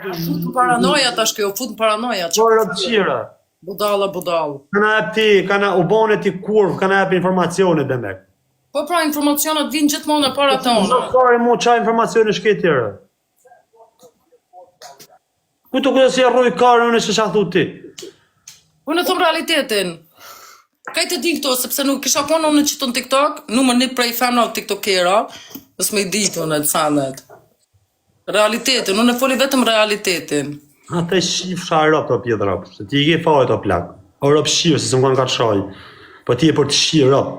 Fut në paranoja tash kjo, fut në paranoja. Çfarë qira? Budall. Kana u bone ti kurv, kana jap informacione demek. Po pra informacionet vinë gjithmonë e para tona. Zotari mu qa informacione shke tjera. Ku të këtë si arroj karën në që thu ti? Po në thëmë realitetin. Kaj të di këto, sepse nuk kisha konë në që të në TikTok, numër një prej femna TikTokera, nësë me i ditu në të fanet. Realitetin, unë e foli vetëm realitetin. Ata shif sharop të pjedra, se ti i ke fare të plak. O rop shirë, se së më kanë ka të shaj. Po ti e për të shirë rop.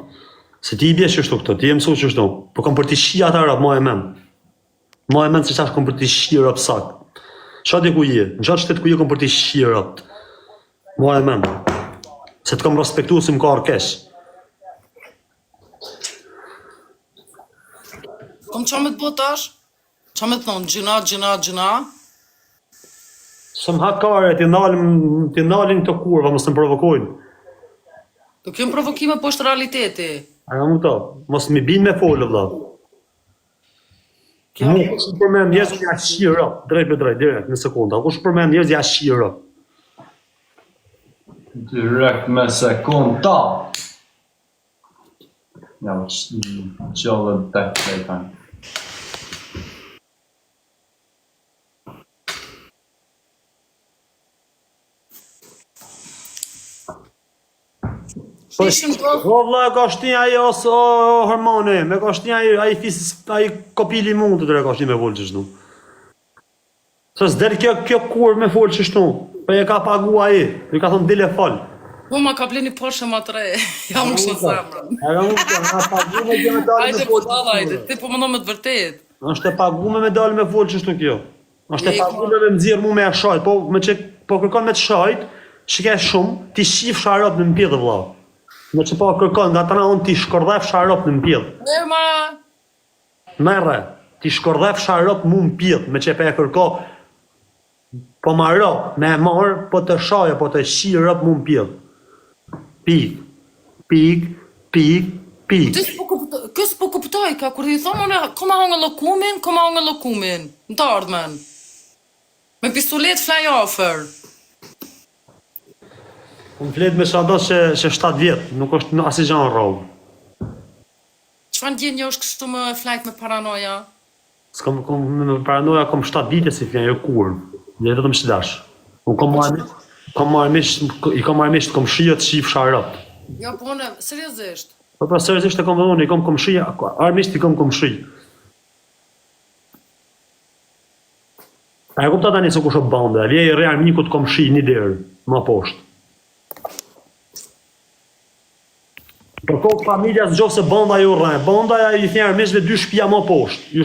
Se ti i bje qështu këto, ti e mësu qështu. Po kom për të shirë ata rop, ma e men. Ma e men se qash kom për të shirë rop sak. Qatë ku je, në qatë shtetë ku je kom për të shirë rop. Ma e men. Se të kom respektu si më ka arkesh. Kom qa me të botash? Qa me të thonë, gjina? Së më hakare, ti nalin të kurva, mos të më provokojnë. Do kjo më provokime po është realiteti. A nga më këto, mos mi bin me folë, vla. Mu, kush për me njerëz ja shira, drejt për drejt, direkt, në sekunda. Kush për me njerëz ja shira. Direkt me sekunda. Ja, qëllë të të O vla, ka shtin ajo hormone, me ka shtin aji kopili mund të ka shtin me volë qështu. Se s'der kjo kur me folë qështu, për e ka pagu aji, i ka thonë dile falë. Po ma ka bleni Porsche ma të re, jam në kështë zemrën. E ka mund të nga pagu me kjo me dalë me Ajde folë budala, ajde, ti po më në me të vërtet. është e pagu me dalë me folë qështu kjo. është e pagu me nëzirë mu me e shajt, po kërkon me të shajt, shike shumë, ti shif sharop në mpjedhe vla. Me që po kërkon, nga të na unë ti shkordhef sharop në mpjedhe. Merre, ti shkordhef sharop mu mpjedhe, me që pe e kërko, po marro, me e marë, po të shaje, po të shirop mu mpjedhe. Pik. Kësë po kuptoj, ka kur i thonë unë, koma hongë lokumin, në të ardhmen. Me pistolet fly offer. Unë fletë me shado që 7 vjetë, nuk është në asë gjanë rrallë. Qëfa në djenjë është kështu më flajt me paranoja? Me paranoja kom 7 vite si fjenë, jo kurën, dhe vetëm shdash. Unë i kom marmisht, kom shijët shif sharot. Jo, po unë, seriosisht. Po pra seriosisht e kom dhe unë, i kom shijë, armisht i kom shijë. A e kupta tani se kush o bande, vje i re armikut kom shijë një derë, ma poshtë. Për kokë familja së gjohë se banda ju rrën, banda i thjerë mishve 2 shpia më poshtë.